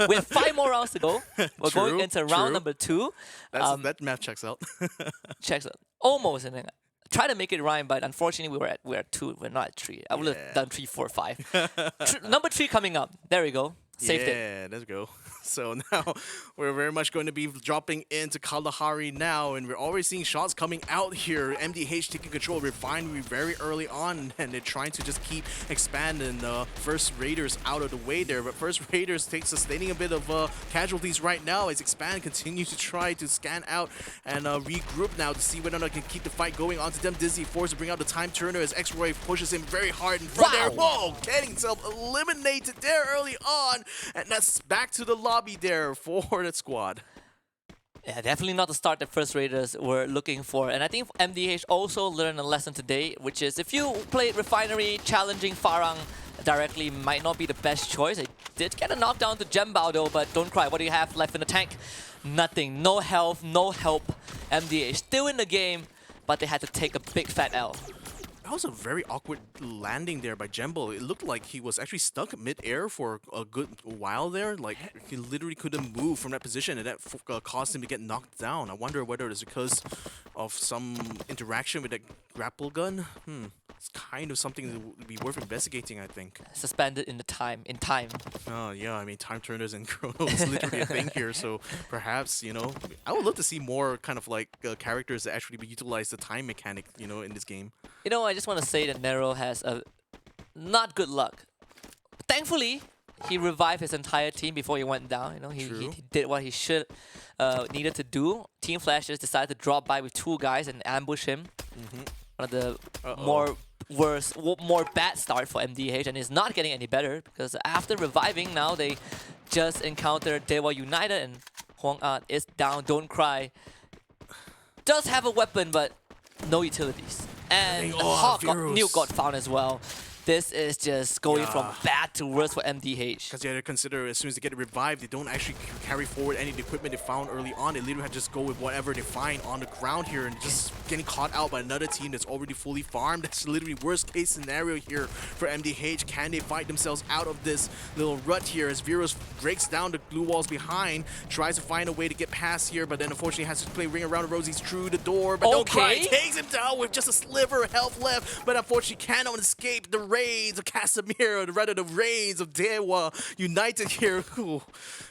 We have 5 more rounds to go. We're going into round number 2. That math checks out. Checks out. Almost. And then try to make it rhyme, but unfortunately we're at 2. We're not at 3. I would have done 3, 4, 5. Number 3 coming up. There we go. Saved it. Yeah, let's go. So now we're very much going to be dropping into Kalahari now, and we're already seeing shots coming out here. MDH taking control of Refinery very early on, and they're trying to just keep expanding First Raiders out of the way there. But First Raiders sustaining a bit of casualties right now as Expand continues to try to scan out and regroup now to see whether or not they can keep the fight going onto them. Dizzy forced to bring out the time turner as X-Roy pushes him very hard in front there. Whoa, getting himself eliminated there early on. And that's back to the lobby there for the squad. Yeah, definitely not the start that First Raiders were looking for. And I think MDH also learned a lesson today, which is if you played Refinery, challenging Farang directly might not be the best choice. They did get a knockdown to Jembao though, but don't cry. What do you have left in the tank? Nothing. No health, no help. MDH still in the game, but they had to take a big fat L. That was a very awkward landing there by Jembo. It looked like he was actually stuck mid-air for a good while there. Like, he literally couldn't move from that position, and that caused him to get knocked down. I wonder whether it's because of some interaction with that grapple gun. It's kind of something that would be worth investigating, I think. Suspended in time. Oh, yeah, I mean, time turners and chrono is literally a thing here, so perhaps, you know, I would love to see more kind of like characters that actually utilize the time mechanic, you know, in this game. You know, I just want to say that Nero has not good luck. Thankfully, he revived his entire team before he went down. You know, he did what he should needed to do. Team Flashers decided to drop by with 2 guys and ambush him. One of the more bad start for MDH, and it's not getting any better because after reviving now they just encountered Dewa United and Huang Art is down. Don't cry. Does have a weapon but no utilities. And Nuke got found as well. This is just going from bad to worse for MDH. Because you have to consider, as soon as they get revived, they don't actually carry forward any of the equipment they found early on. They literally have to just go with whatever they find on the ground here and just getting caught out by another team that's already fully farmed. That's literally worst case scenario here for MDH. Can they fight themselves out of this little rut here as Virus breaks down the blue walls behind, tries to find a way to get past here, but then unfortunately has to play Ring Around the Rosies through the door. But don't cry, takes him down with just a sliver of health left, but unfortunately cannot escape the raids of Casemiro, rather the raids of Dewa United here. Ooh,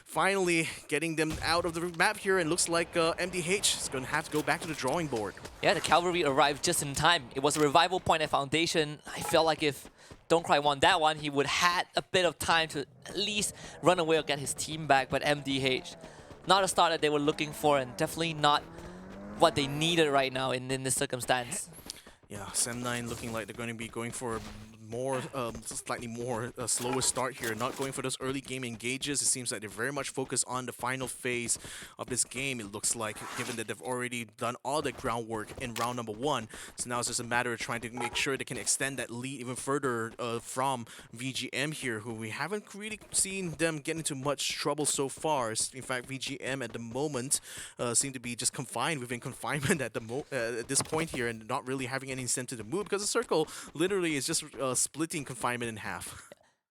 finally getting them out of the map here, and looks like MDH is going to have to go back to the drawing board. Yeah, the cavalry arrived just in time. It was a revival point at Foundation. I felt like if Don't Cry won that one, he would had a bit of time to at least run away or get his team back, but MDH, not a start that they were looking for, and definitely not what they needed right now in this circumstance. Yeah, Sem9 looking like they're going to be going for more, slightly more slower start here, not going for those early game engages. It seems like they're very much focused on the final phase of this game, it looks like, given that they've already done all the groundwork in round number 1. So now it's just a matter of trying to make sure they can extend that lead even further from VGM here, who we haven't really seen them get into much trouble so far. In fact, VGM at the moment seem to be just confined within confinement at this point here, and not really having any incentive to move, because the circle literally is just splitting confinement in half.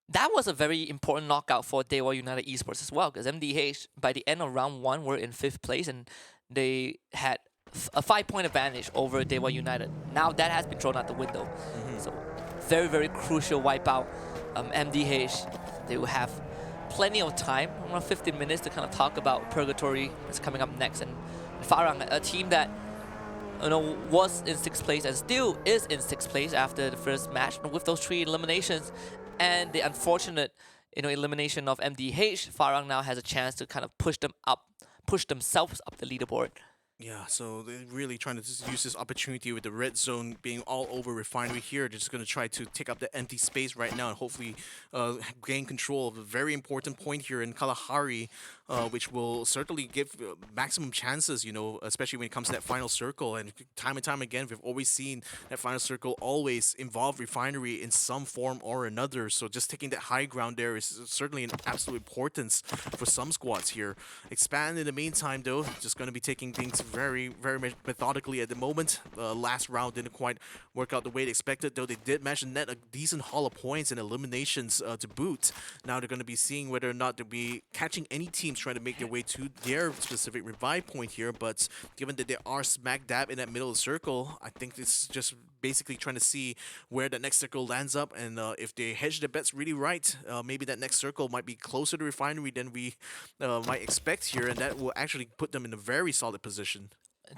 That was a very important knockout for Dewa United Esports as well, because MDH, by the end of round 1, were in 5th place, and they had a 5-point advantage over Dewa United. Now that has been thrown out the window. So very, very crucial wipeout. MDH, they will have plenty of time, around 15 minutes, to kind of talk about Purgatory that's coming up next. And Farang, a team that was in 6th place and still is in 6th place after the first match with those 3 eliminations, and the unfortunate elimination of MDH. Farang now has a chance to kind of push themselves up the leaderboard. Yeah, so they're really trying to just use this opportunity with the red zone being all over Refinery here. They're just going to try to take up the empty space right now and hopefully gain control of a very important point here in Kalahari, which will certainly give maximum chances, especially when it comes to that final circle. And time again, we've always seen that final circle always involve Refinery in some form or another. So just taking that high ground there is certainly an absolute importance for some squads here. Expand in the meantime, though, just going to be taking things very, very methodically at the moment. Last round didn't quite work out the way they expected, though they did manage to net a decent haul of points and eliminations to boot. Now they're going to be seeing whether or not they'll be catching any teams trying to make their way to their specific revive point here, but given that they are smack dab in that middle of the circle, I think it's just basically trying to see where the next circle lands up, and if they hedge their bets really right, maybe that next circle might be closer to refinery than we might expect here, and that will actually put them in a very solid position.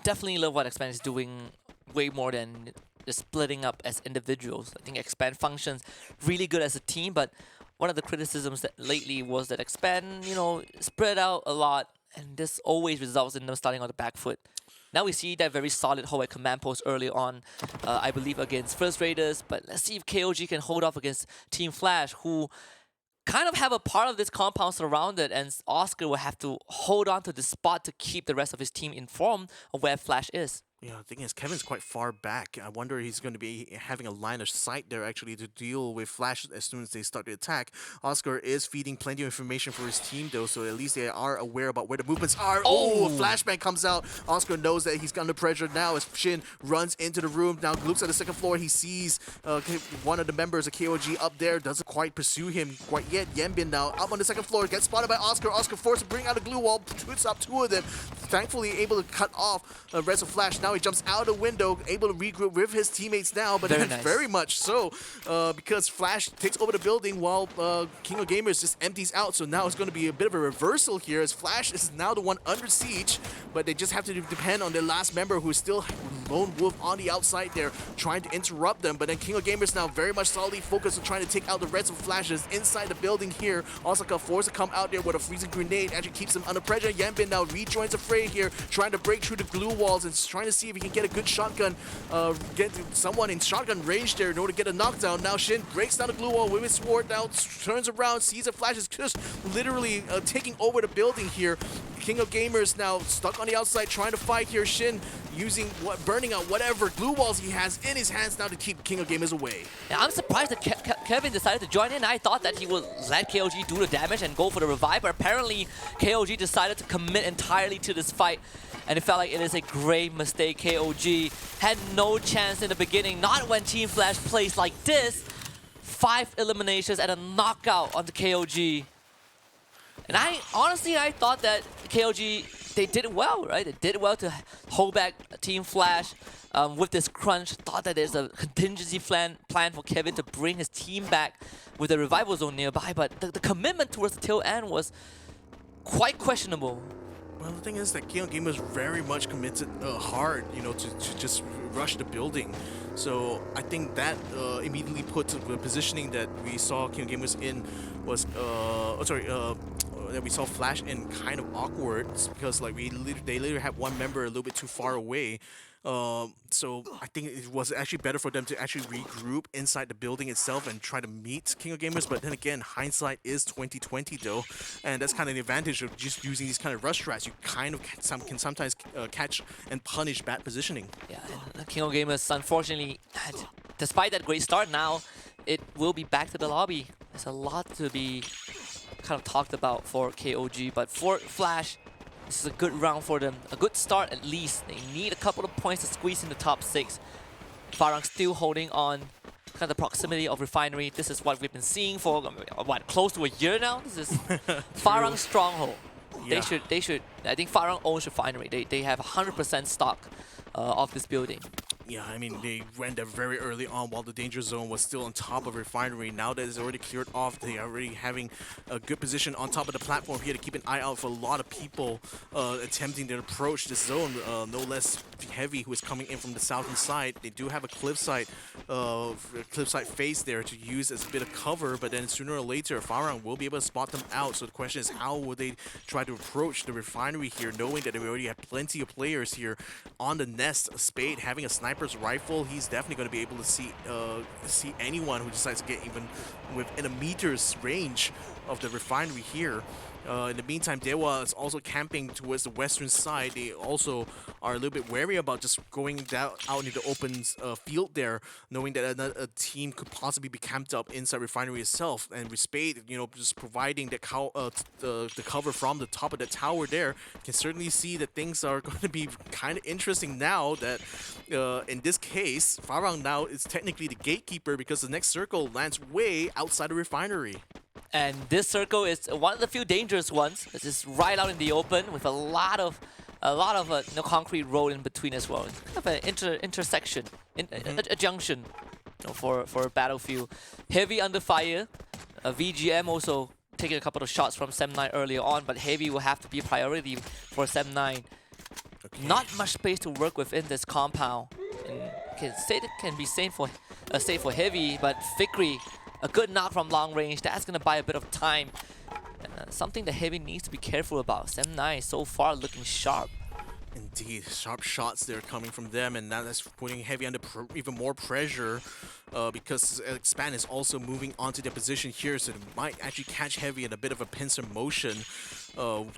Definitely love what Expand is doing way more than just splitting up as individuals. I think Expand functions really good as a team, but one of the criticisms that lately was that Expand, spread out a lot, and this always results in them starting on the back foot. Now we see that very solid hold at command post early on, I believe against First Raiders, but let's see if KOG can hold off against Team Flash, who kind of have a part of this compound surrounded, and Oscar will have to hold on to the spot to keep the rest of his team informed of where Flash is. Yeah, the thing is, Kevin's quite far back. I wonder if he's going to be having a line of sight there actually to deal with Flash as soon as they start to attack. Oscar is feeding plenty of information for his team though, so at least they are aware about where the movements are. Oh, a flashbang comes out. Oscar knows that he's under pressure now as Shin runs into the room. Now looks at the second floor. He sees one of the members of KOG up there. Doesn't quite pursue him quite yet. Yenbin now up on the second floor. Gets spotted by Oscar. Oscar forced to bring out a glue wall. Puts up two of them. Thankfully able to cut off the rest of Flash. Now he jumps out the window, able to regroup with his teammates now, but very much so, because Flash takes over the building while King of Gamers just empties out. So now it's going to be a bit of a reversal here, as Flash is now the one under siege, but they just have to depend on their last member, who is still lone wolf on the outside there, trying to interrupt them. But then King of Gamers now very much solidly focused on trying to take out the rest of Flashes inside the building here. Osaka forced to come out there with a freezing grenade, actually keeps them under pressure. Yenbin now rejoins the fray here, trying to break through the glue walls and trying to see if he can get a good shotgun, get someone in shotgun range there in order to get a knockdown. Now Shin breaks down the glue wall with his sword, now turns around, sees that Flash is just literally taking over the building here. King of Gamers now stuck on the outside trying to fight here. Shin using burning out whatever glue walls he has in his hands now to keep King of Gamers away. Yeah, I'm surprised that Kevin decided to join in. I thought that he would let KOG do the damage and go for the revive, but apparently KOG decided to commit entirely to this fight, and it felt like it is a grave mistake. KOG had no chance in the beginning, not when Team Flash plays like this. 5 eliminations and a knockout on the KOG. And I thought that KOG, they did well, right? They did well to hold back Team Flash with this crunch. Thought that there's a contingency plan for Kevin to bring his team back with a revival zone nearby, but the commitment towards the tail end was quite questionable. Well, the thing is that King of Gamers very much committed hard, to just rush the building. So I think that immediately put the positioning that we saw King of Gamers in was, that we saw Flash in kind of awkward, because like they literally had one member a little bit too far away. So I think it was actually better for them to actually regroup inside the building itself and try to meet King of Gamers. But then again, hindsight is 2020 though, and that's kind of the advantage of just using these kind of rush strats. You kind of can sometimes catch and punish bad positioning. Yeah, King of Gamers, unfortunately, despite that great start, now it will be back to the lobby. There's a lot to be kind of talked about for KOG, but for Flash, this is a good round for them. A good start at least. They need a couple of points to squeeze in the top 6. Farang still holding on kind of the proximity of Refinery. This is what we've been seeing for, what, close to a year now? This is Farang's stronghold. Yeah. They should, I think Farang owns Refinery. They have 100% stock of this building. Yeah, I mean, they went there very early on while the danger zone was still on top of Refinery. Now that it's already cleared off, they are already having a good position on top of the platform here to keep an eye out for a lot of people attempting to approach this zone. No less Heavy, who is coming in from the southern side. They do have a cliffside face there to use as a bit of cover, but then sooner or later, Farang will be able to spot them out. So the question is, how will they try to approach the Refinery here, knowing that they already have plenty of players here on the nest? Spade having a sniper's rifle, he's definitely going to be able to see anyone who decides to get even within a meter's range of the Refinery here. In the meantime, Dewa is also camping towards the western side. They also are a little bit wary about just going down out into the open field there, knowing that a team could possibly be camped up inside Refinery itself. And with Spade, just providing the cover from the top of the tower there, can certainly see that things are going to be kind of interesting now that in this case, Farang now is technically the gatekeeper because the next circle lands way outside the Refinery. And this circle is one of the few dangerous ones. It's just right out in the open with a lot of concrete road in between as well. It's kind of an intersection, a junction, for a battlefield. Heavy under fire. VGM also taking a couple of shots from Sem9 earlier on, but Heavy will have to be a priority for Sem9. Okay. Not much space to work with in this compound. And can be safe for Heavy, but Fikri, a good knock from long range, that's going to buy a bit of time. Something that Heavy needs to be careful about. Sem9 so far looking sharp. Indeed, sharp shots there coming from them, and now that's putting Heavy under even more pressure because Expand is also moving onto their position here, so they might actually catch Heavy in a bit of a pincer motion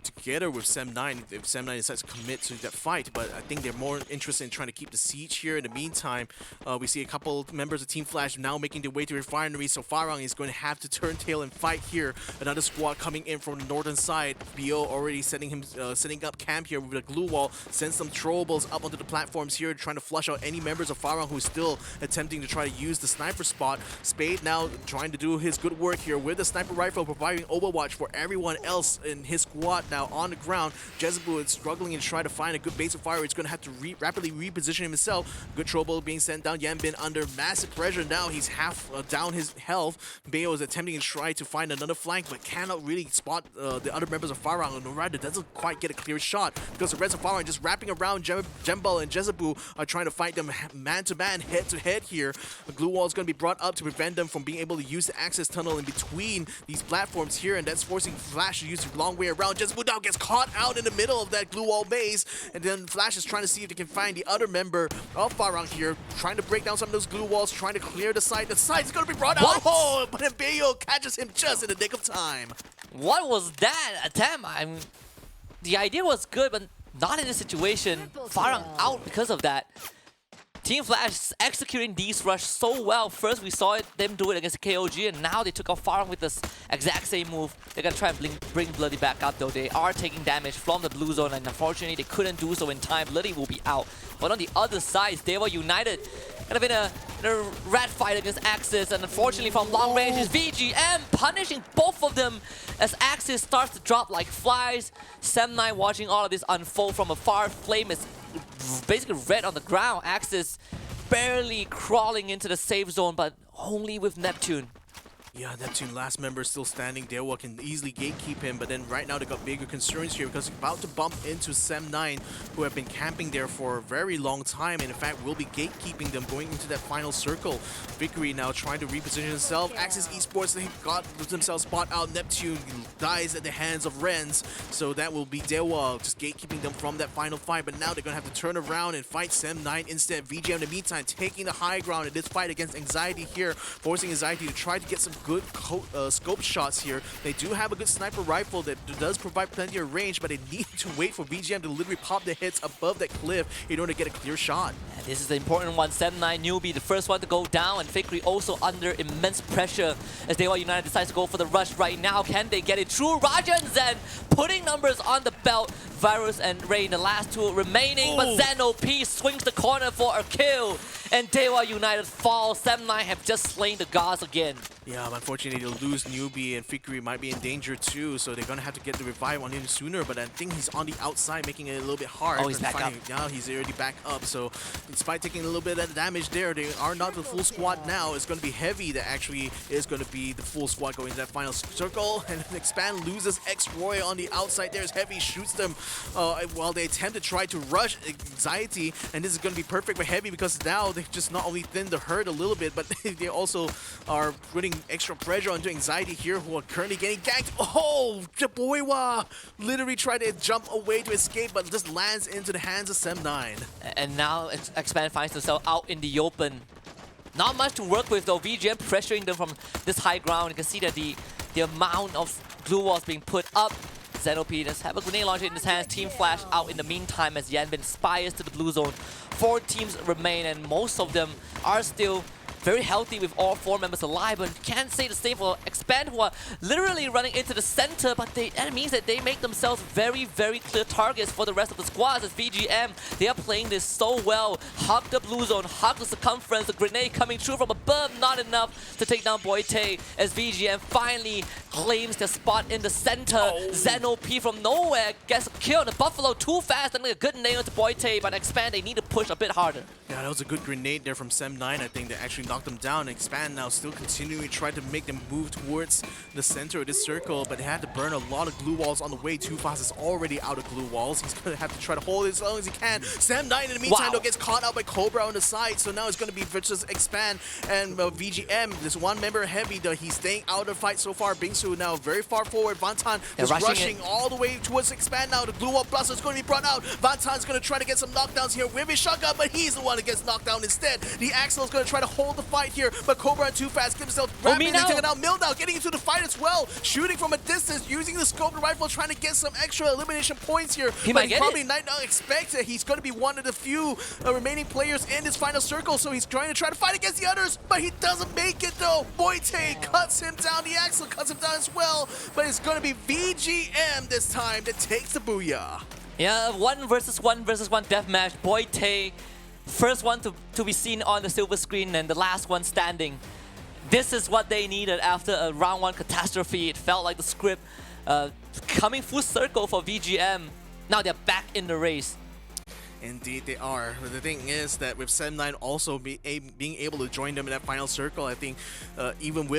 together with Sem9 if Sem9 decides to commit to that fight. But I think they're more interested in trying to keep the siege here. In the meantime, we see a couple members of Team Flash now making their way to Refinery, so Farang is going to have to turn tail and fight here. Another squad coming in from the northern side. BO already setting up camp here with a glue wall, sends some throwables up onto the platforms here, trying to flush out any members of Farang who's still attempting to try to use the sniper spot. Spade now trying to do his good work here with the sniper rifle, providing overwatch for everyone else in his squad now on the ground. Jezebel is struggling and trying to find a good base of fire. He's going to have to rapidly reposition himself. Good trouble being sent down. Yanbin under massive pressure now. He's half down his health. Bayo is attempting to try to find another flank, but cannot really spot the other members of Farang. And Norada doesn't quite get a clear shot because the rest of Farang just wrapping around. Jembal and Jezebel are trying to fight them man-to-man, head-to-head here. The glue wall is going to be brought up to prevent them from being able to use the access tunnel in between these platforms here, and that's forcing Flash to use the long way around. Jezebel now gets caught out in the middle of that glue wall maze, and then Flash is trying to see if they can find the other member of Farang here, trying to break down some of those glue walls, trying to clear the site. The site is going to be brought out. Oh, but then Bayo catches him just in the nick of time. What was that attempt? I mean, the idea was good, but not in this situation. Farang out because of that. Team Flash executing these rush so well. First we saw them do it against KOG, and now they took out Farang with this exact same move. They're gonna try and bring Bloody back up though. They are taking damage from the blue zone, and unfortunately they couldn't do so in time. Bloody will be out. But on the other side, they were united. Kind of in a rat fight against Axis, and unfortunately from long range is VGM punishing both of them as Axis starts to drop like flies. Sem9 watching all of this unfold from afar. Flame is basically red on the ground. Axis barely crawling into the safe zone, but only with Neptune. Yeah, Neptune, last member, still standing. Dewa can easily gatekeep him, but then right now they got bigger concerns here because he's about to bump into Sem9, who have been camping there for a very long time, and in fact will be gatekeeping them going into that final circle. Vickery now trying to reposition himself. Axis Esports, they got themselves spot out. Neptune dies at the hands of Renz, so that will be Dewa just gatekeeping them from that final fight, but now they're going to have to turn around and fight Sem9 instead. VGM in the meantime taking the high ground in this fight against Anxiety here, forcing Anxiety to try to get some good scope shots here. They do have a good sniper rifle that does provide plenty of range, but they need to wait for VGM to literally pop the hits above that cliff in order to get a clear shot. And this is the important one. Sem9 newbie, the first one to go down, and Fikri also under immense pressure as Dewa United decides to go for the rush right now. Can they get it through? Raja and Zen putting numbers on the belt. Virus and Rain, the last two remaining, but Zen OP swings the corner for a kill, and Dewa United fall. Sem9 have just slain the gods again. Yeah, unfortunately they'll lose Newbie, and Fikri might be in danger too, so they're gonna have to get the revive on him sooner, but I think he's on the outside, making it a little bit hard. Oh, he's back up. Now he's already back up, so despite taking a little bit of damage there, they are not the full squad now. It's gonna be Heavy that actually is gonna be the full squad going to that final circle, and Expand loses X-Roy on the outside. There's Heavy, shoots them while they attempt to try to rush Anxiety, and this is gonna be perfect for Heavy because now they just not only thin the herd a little bit, but they also are putting extra pressure onto Anxiety here, who are currently getting ganked. Oh, Jaboiwa literally tried to jump away to escape, but just lands into the hands of Sem9. And now Expand finds himself out in the open. Not much to work with though. VGM pressuring them from this high ground. You can see that the amount of glue walls being put up Xenopy just have a grenade launcher in his hands. Team Flash out in the meantime as Yanbin spires to the blue zone. 4 teams remain, and most of them are still very healthy with all 4 members alive, but can't say the same for Expand, who are literally running into the center, but that means that they make themselves very, very clear targets for the rest of the squads. As VGM, they are playing this so well. Hug the blue zone, hug the circumference, the grenade coming through from above, not enough to take down Boite, as VGM finally claims their spot in the center. Xenopy from nowhere gets a kill. The Buffalo too fast, and a good nail to Boite, but Expand, they need to push a bit harder. Yeah, that was a good grenade there from Sem9. I think that actually knocked them down. Expand now still continuing, trying to make them move towards the center of this circle, but they had to burn a lot of glue walls on the way. Too Fast is already out of glue walls. He's going to have to try to hold it as long as he can. Sem9 in the meantime though gets caught out by Cobra on the side, so now it's going to be versus Expand and VGM. This one member heavy though, he's staying out of the fight so far. Bingsu now very far forward. Vantan is rushing all the way towards Expand now. The glue wall blaster is going to be brought out. Vantan's going to try to get some knockdowns here with his shotgun, but he's the one that gets knocked down instead. The Axel is going to try to hold the fight here, but Cobra and Too Fast give himself rapidly taken out. Mildow getting into the fight as well, shooting from a distance, using the scoped rifle, trying to get some extra elimination points here. He probably might not expect that he's going to be one of the few remaining players in this final circle, so he's trying to fight against the others, but he doesn't make it though. Boite cuts him down, the Axel cuts him down as well, but it's going to be VGM this time that takes the booyah. Yeah, 1 versus 1 deathmatch. Boite, first one to be seen on the silver screen and the last one standing. This is what they needed after a round 1 catastrophe. It felt like the script coming full circle for VGM. Now they're back in the race. Indeed they are. But the thing is that with Sem9 also being able to join them in that final circle, I think even with